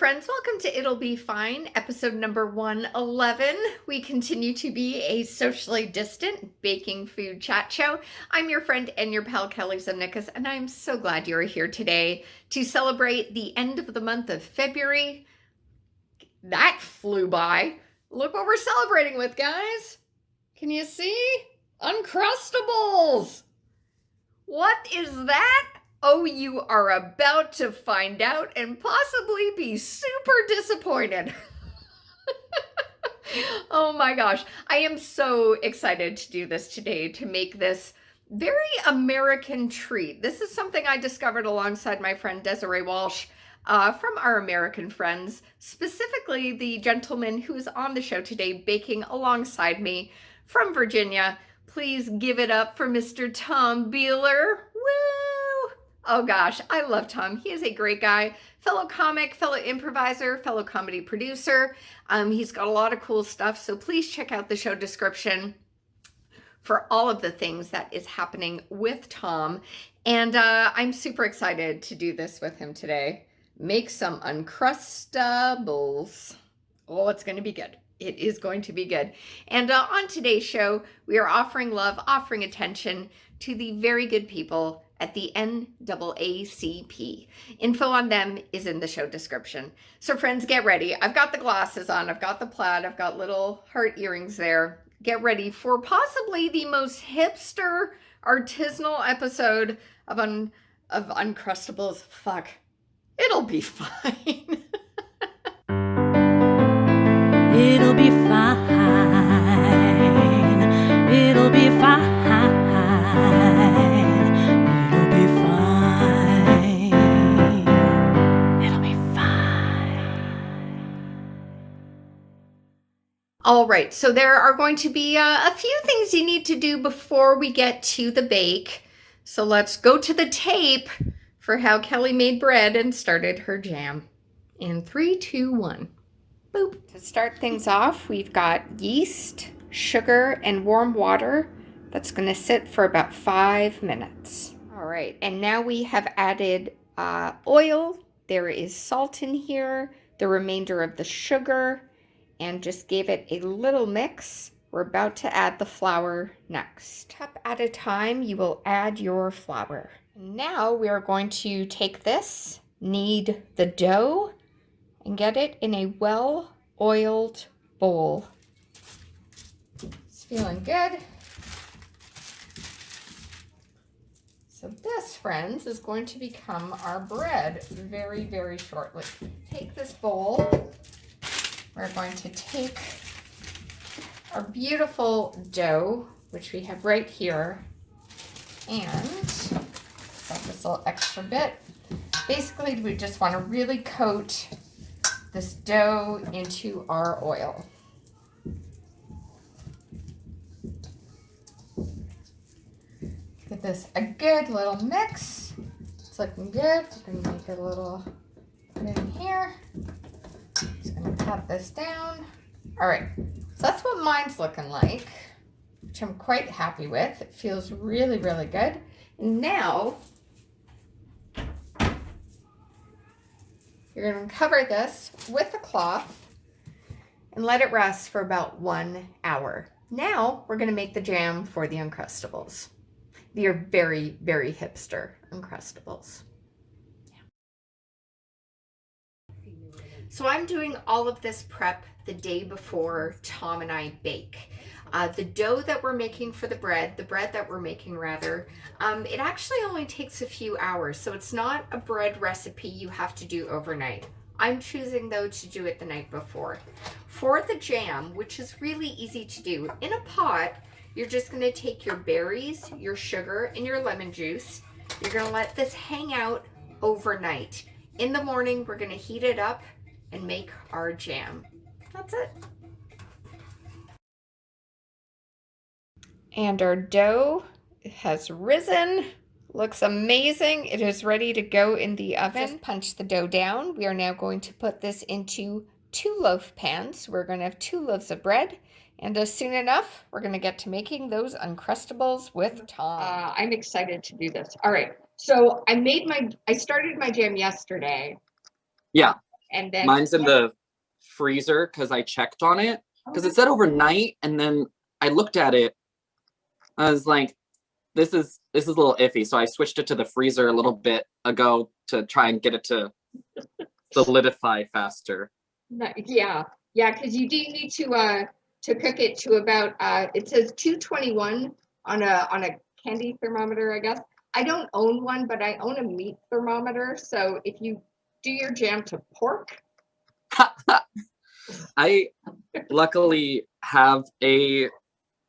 friends, welcome to It'll Be Fine, episode number 111. We continue to be a socially distant baking food chat show. I'm your friend and your pal, Kelly Zemnikas, and I'm so glad you're here today to celebrate the end of the month of February. That flew by. Look what we're celebrating with, guys. Can you see? Uncrustables! What is that? Oh, you are about to find out and possibly be super disappointed. Oh my gosh. I am so excited to do this today, to make this very American treat. This is something I discovered alongside my friend Desiree Walsh from our American friends, specifically the gentleman who is on the show today baking alongside me from Virginia. Please give it up for Mr. Tom Beheler. Woo! Oh gosh, I love Tom. He is a great guy, fellow comic, fellow improviser, fellow comedy producer. He's got a lot of cool stuff, so please check out the show description for all of the things that is happening with Tom. And I'm super excited to do this with him today. Make some Uncrustables. Oh, it's going to be good. It is going to be good. And on today's show, we are offering love, offering attention to the very good people at the NAACP. Info on them is in the show description. So friends, get ready. I've got the glasses on. I've got the plaid. I've got little heart earrings there. Get ready for possibly the most hipster artisanal episode of Uncrustables. Fuck. It'll be fine. It'll be fine. It'll be fine. It'll be fine. It'll be fine. All right, so there are going to be a few things you need to do before we get to the bake. So let's go to the tape for how Kelly made bread and started her jam. In 3, 2, 1. Boop. To start things off, we've got yeast, sugar, and warm water. That's going to sit for about 5 minutes. All right, and now we have added oil. There is salt in here, the remainder of the sugar, and just gave it a little mix. We're about to add the flour next. Cup at a time, you will add your flour. Now we are going to take this, knead the dough, and get it in a well-oiled bowl. It's feeling good. So this, friends, is going to become our bread very, very shortly. Take this bowl. We're going to take our beautiful dough, which we have right here, and got this little extra bit. Basically, we just want to really coat this dough into our oil. Give this a good little mix. It's looking good. We're going to make a little put in here. Just going to pat this down. All right, so that's what mine's looking like, which I'm quite happy with. It feels really, really good. And now you're going to cover this with a cloth and let it rest for about 1 hour. Now we're going to make the jam for the Uncrustables. They are very, very hipster Uncrustables. So I'm doing all of this prep the day before Tom and I bake. The dough that we're making for the bread that we're making rather, it actually only takes a few hours. So it's not a bread recipe you have to do overnight. I'm choosing though to do it the night before. For the jam, which is really easy to do, in a pot, you're just gonna take your berries, your sugar, and your lemon juice. You're gonna let this hang out overnight. In the morning, we're gonna heat it up and make our jam. That's it. And our dough has risen. Looks amazing. It is ready to go in the oven. Just punch the dough down. We are now going to put this into 2 loaf pans. We're going to have 2 loaves of bread. And soon enough, we're going to get to making those Uncrustables with Tom. I'm excited to do this. All right. So I started my jam yesterday. Yeah. And then mine's in the freezer because I checked on it because it said overnight, and then I looked at it. I was like, this is a little iffy, so I switched it to the freezer a little bit ago to try and get it to solidify faster. Yeah, because you do need to cook it to about it says 221 on a candy thermometer, I guess. I don't own one, but I own a meat thermometer. So if you do your jam to pork, I luckily have a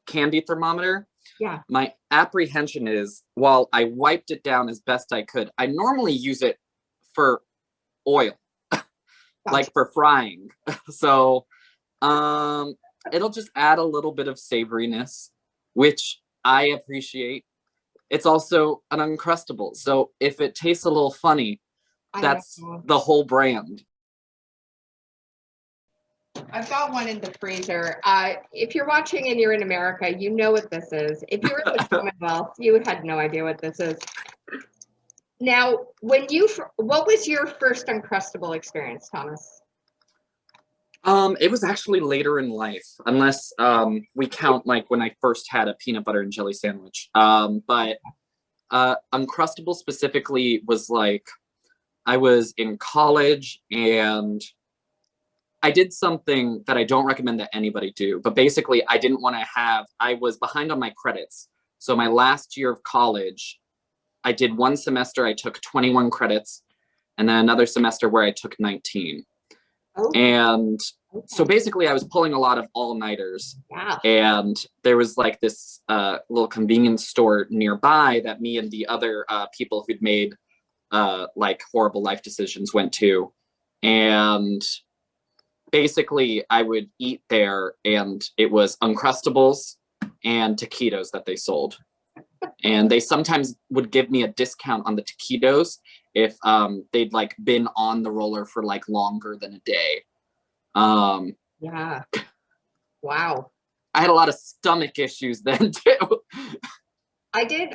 candy thermometer. Yeah. My apprehension is, while I wiped it down as best I could, I normally use it for oil, like for frying. So it'll just add a little bit of savoriness, which I appreciate. It's also an Uncrustable, so if it tastes a little funny, that's the whole brand. I've got one in the freezer. If you're watching and you're in America, you know what this is. If you're in the Commonwealth, you had no idea what this is. Now, what was your first Uncrustable experience, Thomas? It was actually later in life, unless we count like when I first had a peanut butter and jelly sandwich. But Uncrustable specifically was like, I was in college and I did something that I don't recommend that anybody do, but basically I was behind on my credits. So my last year of college, I did one semester, I took 21 credits, and then another semester where I took 19. Oh. And so basically I was pulling a lot of all-nighters. Wow. And there was like this little convenience store nearby that me and the other people who'd made like horrible life decisions went to. And basically I would eat there, and it was Uncrustables and taquitos that they sold. And they sometimes would give me a discount on the taquitos if they'd like been on the roller for like longer than a day. Yeah. Wow. I had a lot of stomach issues then too. I did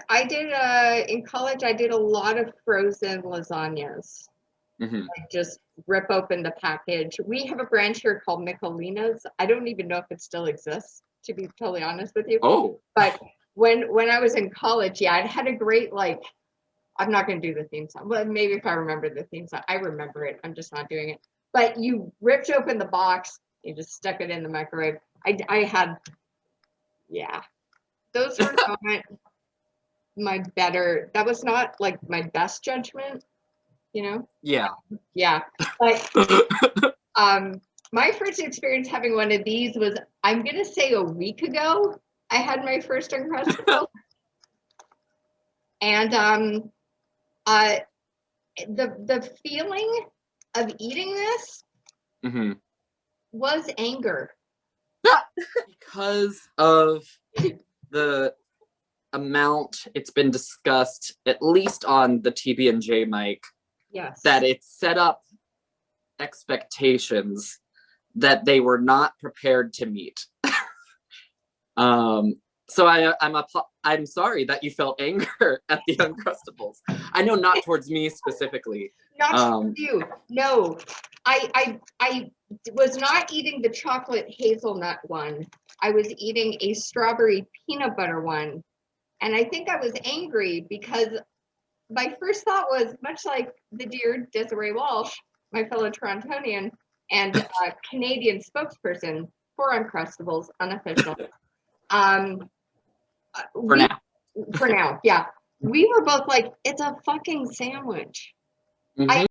in college, I did a lot of frozen lasagnas. Mm-hmm. Like just rip open the package. We have a brand here called Michelina's. I don't even know if it still exists, to be totally honest with you. Oh. But when I was in college, yeah, it had a great, like, I'm not going to do the theme song. Well, maybe if I remember the theme song. I remember it. I'm just not doing it. But you ripped open the box. You just stuck it in the microwave. I had, yeah. Those were not that was not like my best judgment, you know? Yeah. Yeah. But my first experience having one of these was, I'm going to say a week ago, I had my first Uncrustable. And the feeling of eating this mm-hmm. was anger. Because of the amount it's been discussed, at least on the TB&J mic, yes, that it set up expectations that they were not prepared to meet. So I'm sorry that you felt anger at the Uncrustables. I know not towards me specifically. Not towards you. No, I was not eating the chocolate hazelnut one. I was eating a strawberry peanut butter one. And I think I was angry because my first thought was, much like the dear Desiree Walsh, my fellow Torontonian and Canadian spokesperson for Uncrustables, unofficial. For now, yeah. We were both like, it's a fucking sandwich. Mm-hmm. What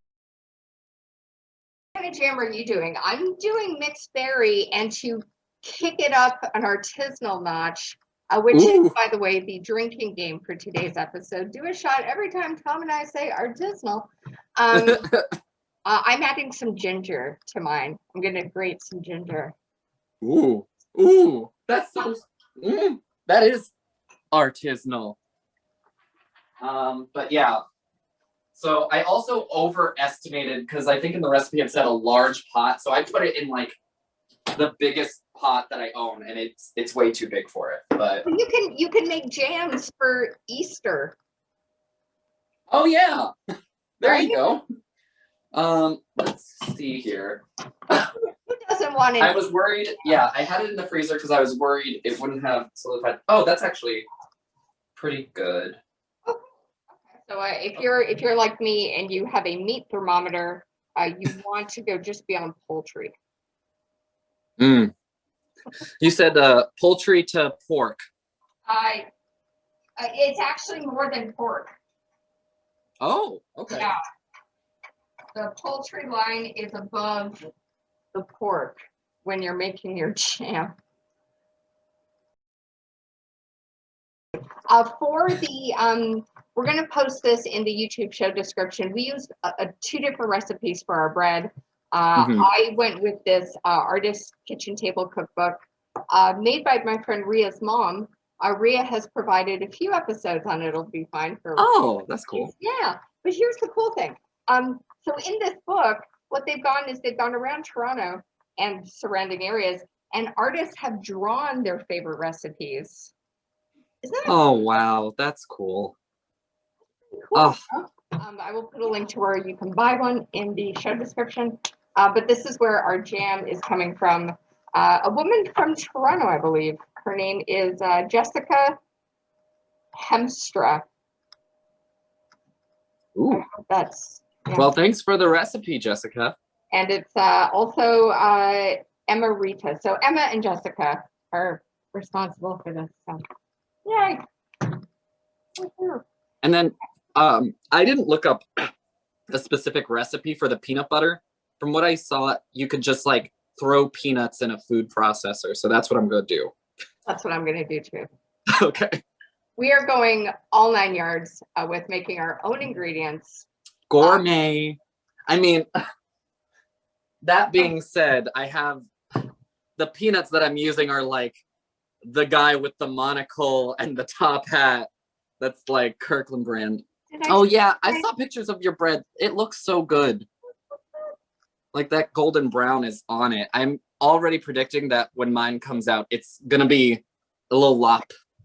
kind of jam are you doing? I'm doing mixed berry, and to kick it up an artisanal notch, which is, by the way, the drinking game for today's episode. Do a shot every time Tom and I say artisanal. I'm adding some ginger to mine. I'm going to grate some ginger. Ooh, that sounds, that is artisanal. But yeah. So I also overestimated, because I think in the recipe it said a large pot. So I put it in like the biggest pot that I own, and it's way too big for it. But you can make jams for Easter. Oh yeah, there you go. Let's see here. Who doesn't want it? I was worried. Yeah, I had it in the freezer because I was worried it wouldn't have solidified. Oh, that's actually pretty good. Okay. So if you're like me and you have a meat thermometer, you want to go just beyond poultry. Mm. You said poultry to pork. It's actually more than pork. Oh, okay. Yeah. The poultry line is above the pork when you're making your jam. For the we're going to post this in the YouTube show description. We used two different recipes for our bread. I went with this artist kitchen table cookbook made by my friend Ria's mom. Ria has provided a few episodes on It'll Be Fine for. Oh, that's cool. Yeah, but here's the cool thing. So in this book, what they've gone around Toronto and surrounding areas, and artists have drawn their favorite recipes. Isn't that Oh, wow, that's cool. cool? Oh. I will put a link to where you can buy one in the show description. But this is where our jam is coming from. A woman from Toronto, I believe. Her name is Jessica Hemstra. Ooh. That's yeah. Well, thanks for the recipe, Jessica. And it's also Emma Rita. So Emma and Jessica are responsible for this. So yay. And then I didn't look up a specific recipe for the peanut butter. From what I saw, you could just like throw peanuts in a food processor. So that's what I'm going to do. That's what I'm going to do too. Okay. We are going all 9 yards with making our own ingredients. Gourmet. I mean, that being said, I have the peanuts that I'm using are like the guy with the monocle and the top hat. That's like Kirkland brand. Oh yeah, I saw pictures of your bread. It looks so good. Like that golden brown is on it. I'm already predicting that when mine comes out, it's gonna be a little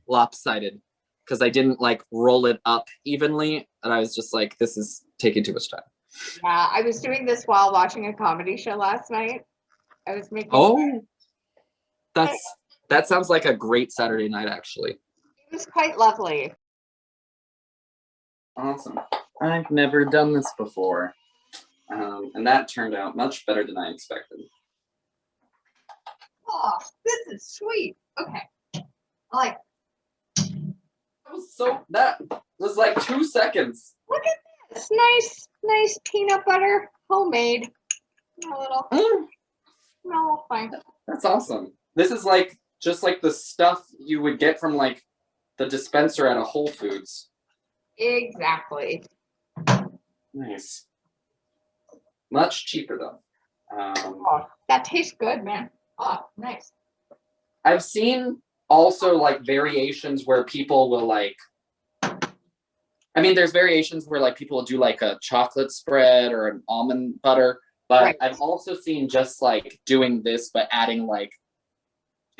lopsided because I didn't like roll it up evenly, and I was just like, this is taking too much time. Yeah, I was doing this while watching a comedy show last night. I was making. Oh, that sounds like a great Saturday night, actually. It was quite lovely. Awesome. I've never done this before. And that turned out much better than I expected. Oh, this is sweet. Okay. I like that was like 2 seconds. Look at this. Nice peanut butter. Homemade. A little thing. That's awesome. This is like just like the stuff you would get from like the dispenser at a Whole Foods. Exactly. Nice. Much cheaper though. Oh, that tastes good, man. Oh, nice. I've seen also like variations where people will like, I mean, there's variations where like people will do like a chocolate spread or an almond butter, but right. I've also seen just like doing this, but adding like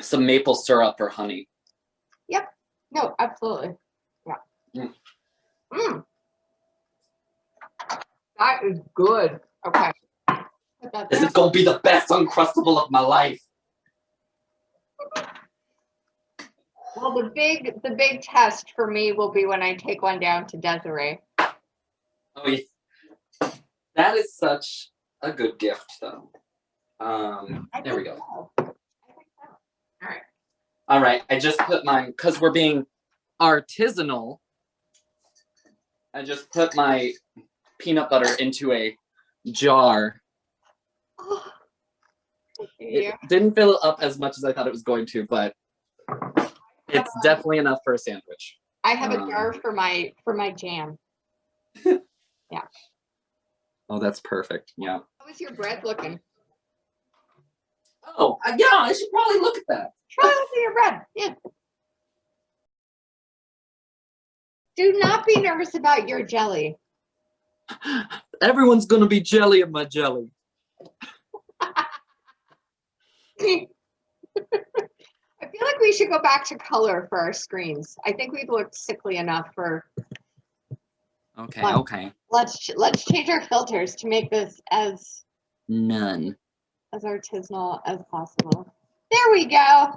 some maple syrup or honey. Yep. No, absolutely. Yeah. That is good. Okay. This is gonna be the best Uncrustable of my life. Well, the big test for me will be when I take one down to Desiree. Oh yeah. That is such a good gift though. There we go. I think so. All right. I just put mine because we're being artisanal. I just put my peanut butter into a jar. Oh, it didn't fill it up as much as I thought it was going to, but it's definitely enough for a sandwich. I have a jar for my jam. Yeah. Oh, that's perfect. Yeah. How is your bread looking? Oh, yeah, I should probably look at that. Try look at your bread. Yeah. Do not be nervous about your jelly. Everyone's gonna be jelly of my jelly. I feel like we should go back to color for our screens. I think we've looked sickly enough for. Okay, Fine. okay. Let's change our filters to make this as None. artisanal as possible. There we go.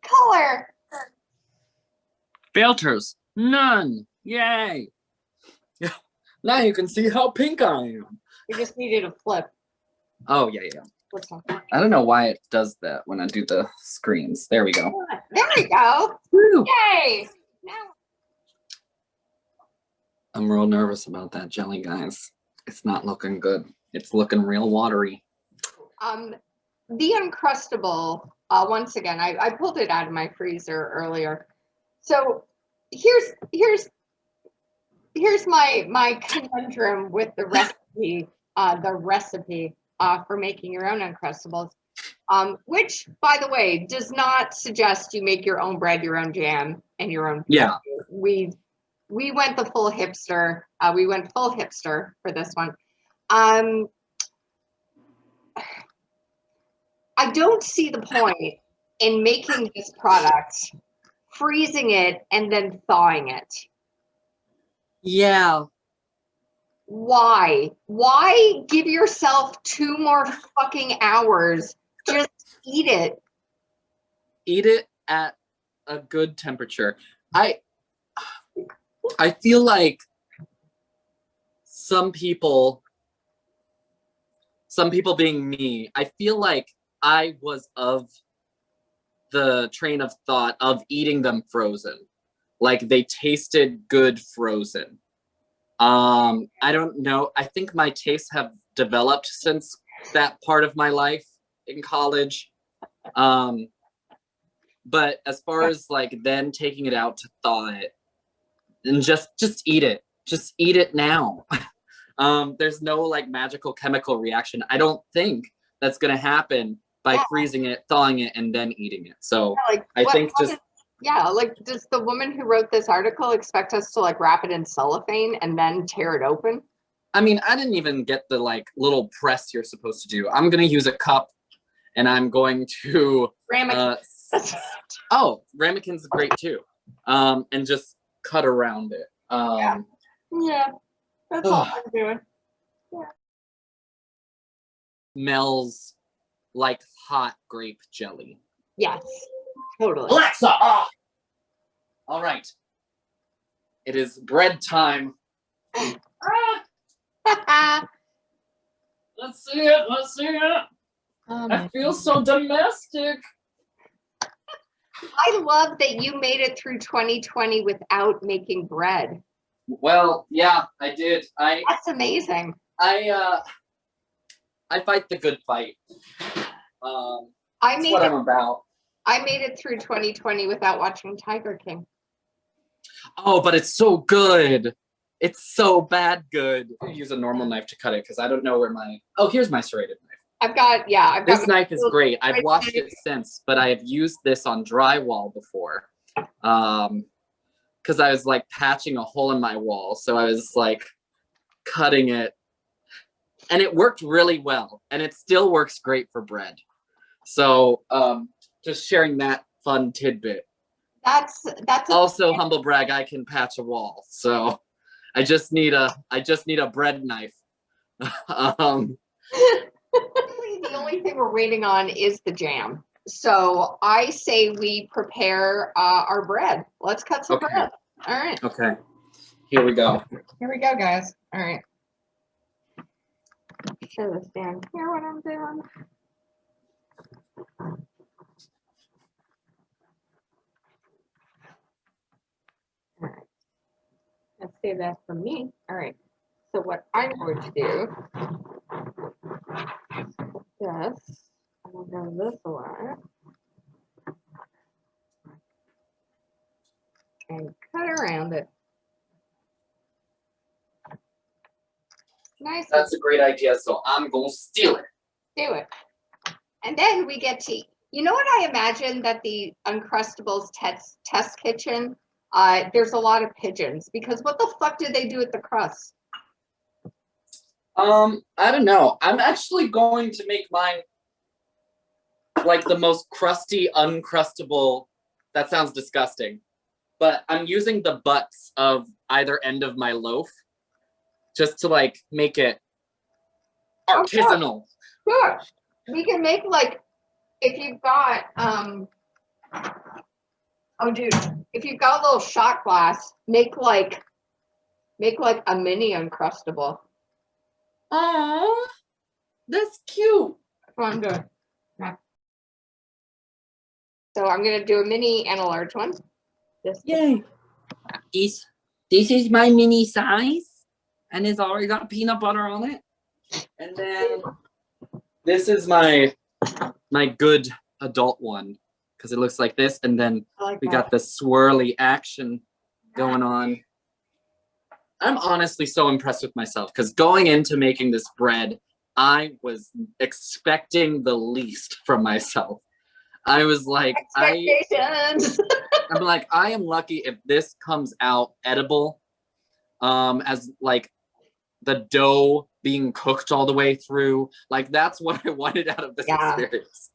Color. Filters. None. Yay. Now you can see how pink I am. We just needed a flip. Oh, yeah. Flip one. I don't know why it does that when I do the screens. There we go. There we go. Woo. Yay. Now. I'm real nervous about that jelly, guys. It's not looking good. It's looking real watery. The Uncrustable, once again, I pulled it out of my freezer earlier. So here's my conundrum with the recipe for making your own Uncrustables, which, by the way, does not suggest you make your own bread, your own jam, and your own. Yeah. We went the full hipster. We went full hipster for this one. I don't see the point in making this product, freezing it, and then thawing it. Yeah. Why? Why give yourself 2 more fucking hours? Just eat it. Eat it at a good temperature. I feel like some people being me, I feel like I was of the train of thought of eating them frozen. Like they tasted good frozen. I don't know. I think my tastes have developed since that part of my life in college. But as far as like then taking it out to thaw it and just eat it. Just eat it now. There's no like magical chemical reaction. I don't think that's gonna happen by freezing it, thawing it, and then eating it. So like, I think just like does the woman who wrote this article expect us to like wrap it in cellophane and then tear it open? I mean, I didn't even get the like little press you're supposed to do. I'm gonna use a cup and I'm going to ramekins great too. And just cut around it. Yeah, that's all I'm doing. Yeah. Smells like hot grape jelly. Yes, totally. Alexa, off! All right. It is bread time. Let's see it. Let's see it. I feel so domestic. I love that you made it through 2020 without making bread. Well, yeah, I did. That's amazing. I fight the good fight. That's what I'm about. I made it through 2020 without watching Tiger King. Oh, but it's so good. It's so bad good. I use a normal knife to cut it because I don't know where my... Oh, here's my serrated knife. I've got this knife is great. I've washed it since, but I have used this on drywall before. Because I was like patching a hole in my wall. So I was like cutting it. And it worked really well. And it still works great for bread. So just sharing that fun tidbit. That's also humble brag, I can patch a wall. So I just need a bread knife. The only thing we're waiting on is the jam. So I say we prepare our bread. Let's cut some bread. All right. Okay. Here we go. Here we go, guys. All right. Show this down here what I'm doing. All right. Let's save that for me. All right. So what I'm going to do this. I'm going to go this way and cut around it. Nice. That's a great idea. So I'm going to steal it. Do it. And then we get to, you know what I imagine that the Uncrustables test kitchen, there's a lot of pigeons because what the fuck do they do with the crust? I don't know. I'm actually going to make mine like the most crusty, uncrustable. That sounds disgusting. but I'm using the butts of either end of my loaf just to like make it artisanal. Sure. We can make like, if you've got, oh dude, if you've got a little shot glass, make like a mini Uncrustable. Oh, that's cute. That's what I'm doing. Yeah. So I'm gonna do a mini and a large one. Yay. This is my mini size, and it's already got peanut butter on it. And then this is my good adult one, because it looks like this, and then we got the swirly action going on. I'm honestly so impressed with myself, because going into making this bread, I expecting the least from myself. I was like, Expectations. I'm like, I am lucky if this comes out edible, as like the dough being cooked all the way through. Like, that's what I wanted out of this experience.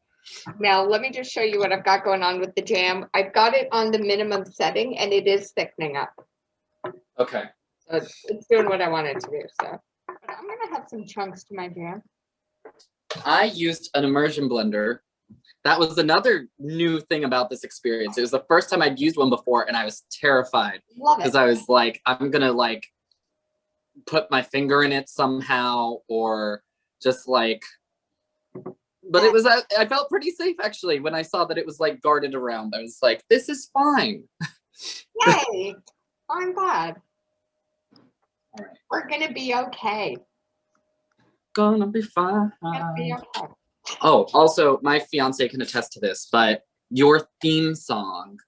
Now, let me just show you what I've got going on with the jam. I've got it on the minimum setting, and it is thickening up. Okay. So it's doing what I want it to do. So I'm gonna have some chunks to my jam. I used an immersion blender. That was another new thing about this experience. It was the first time I'd used one before, and I was terrified. Love it. Because I was like, I'm gonna like put my finger in it somehow, or just like, but it was, I felt pretty safe actually when I saw that it was like guarded around. I was like, this is fine. Yay, I'm glad. All right. We're gonna be okay. Gonna be fine. Gonna be okay. Oh, also, my fiance can attest to this, but your theme song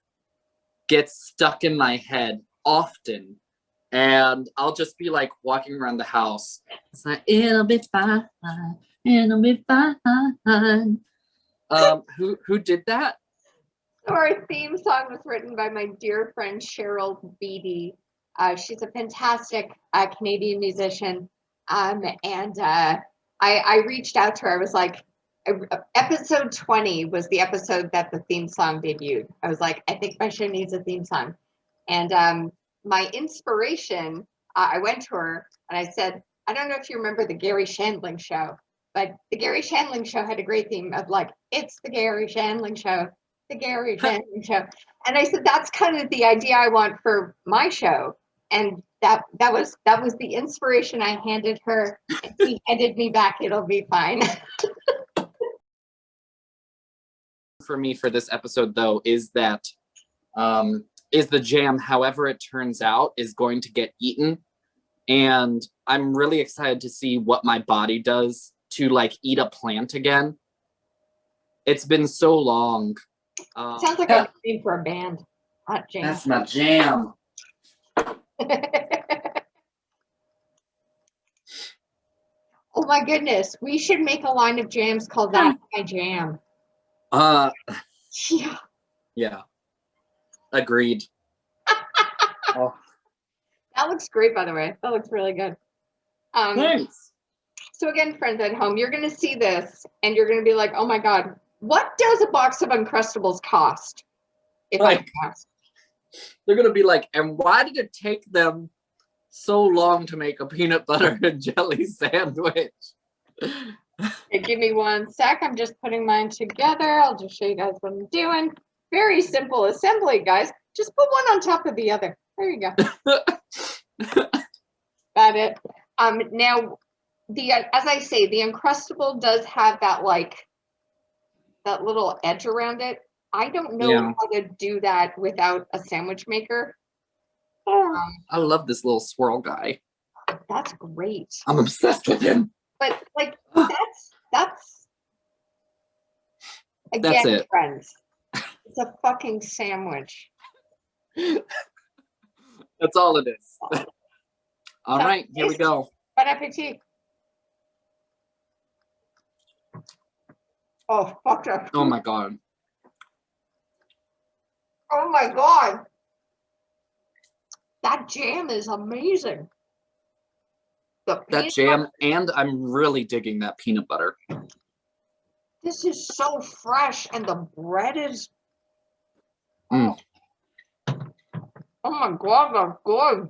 gets stuck in my head often, and I'll just be like walking around the house. It's like, it'll be fine, it'll be fine. Who did that? So our theme song was written by my dear friend Cheryl Beatty. She's a fantastic Canadian musician, and I reached out to her. I was like, episode 20 was the episode that the theme song debuted. I was like, I think my show needs a theme song. And my inspiration, I went to her and I said, I don't know if you remember the Gary Shandling show, but the Gary Shandling show had a great theme of like, it's the Gary Shandling show, the Gary Shandling show. And I said, that's kind of the idea I want for my show. And that was the inspiration I handed her. And she handed me back, it'll be fine. For me for this episode though is that is the jam, however it turns out, is going to get eaten, and I'm really excited to see what my body does to like eat a plant again. It's been so long. Sounds like I'm playing for a band. Hot jam. That's my jam. Oh my goodness, we should make a line of jams called That's My Jam. Yeah. Agreed. Oh. That looks great, by the way. That looks really good. Thanks. So again, friends at home, you're going to see this and you're going to be like, oh my God, what does a box of Uncrustables cost? If I ask. They're going to be like, and why did it take them so long to make a peanut butter and jelly sandwich? Okay, give me one sec. I'm just putting mine together. I'll just show you guys what I'm doing. Very simple assembly, guys. Just put one on top of the other. There you go. Got it. Now, as I say, the Uncrustable does have that that little edge around it. I don't know how to do that without a sandwich maker. I love this little swirl guy. That's great. I'm obsessed with him. But that's again, that's it. Friends. It's a fucking sandwich. That's all it is. All right, here we go. Bon appetit. Oh, fuck that. Oh my God. Oh my God. That jam is amazing. That jam, and I'm really digging that peanut butter. This is so fresh, and the bread is. Oh my God, that's good.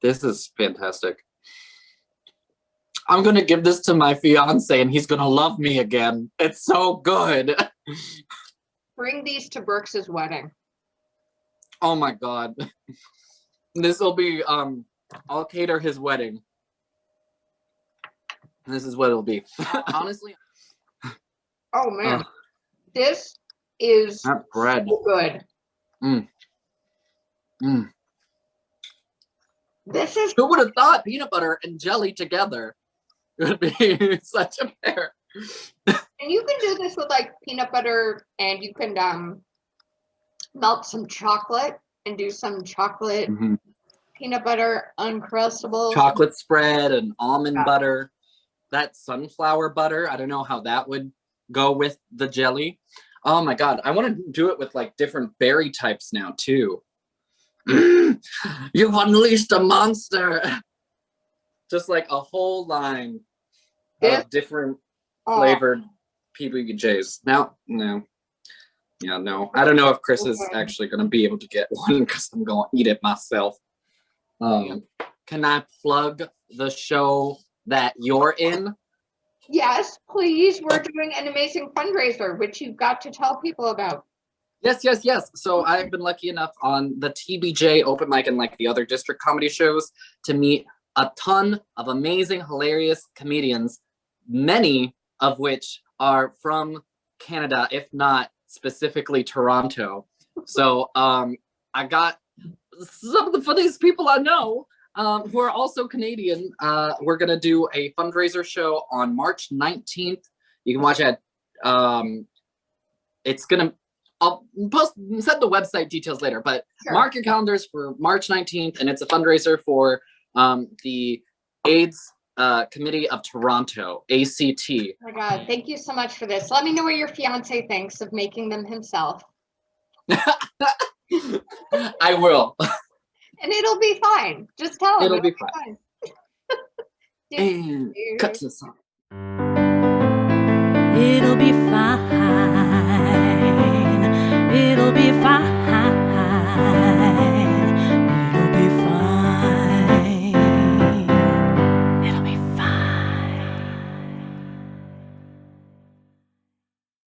This is fantastic. I'm gonna give this to my fiance and he's gonna love me again. It's so good. Bring these to Brooks's wedding. Oh my God. This will be, I'll cater his wedding. This is what it'll be. Honestly. Oh man, this is That bread. so good. Mm. Mm. This is Who would have thought peanut butter and jelly together would be such a pair? And you can do this with like peanut butter, and you can melt some chocolate and do some chocolate peanut butter Uncrustables. Chocolate spread and almond butter. That sunflower butter, I don't know how that would go with the jelly. Oh my God, I want to do it with like different berry types now too. You've unleashed a monster. Just like a whole line of different flavored PBJs. No. Yeah, no. I don't know if Chris is actually going to be able to get one because I'm going to eat it myself. Can I plug the show that you're in? Yes, please. We're doing an amazing fundraiser, which you've got to tell people about. Yes. So I've been lucky enough on the TBJ open mic and like the other district comedy shows to meet a ton of amazing, hilarious comedians, many of which are from Canada, if not specifically Toronto. So I got some of the funniest people I know who are also Canadian. We're going to do a fundraiser show on March 19th. You can watch it. It's going to, I'll set the website details later, but mark your calendars for March 19th, and it's a fundraiser for the AIDS Committee of Toronto, ACT. Oh my God, thank you so much for this. Let me know what your fiance thinks of making them himself. I will. And it'll be fine. Just tell him. It'll be fine. And cut to the song.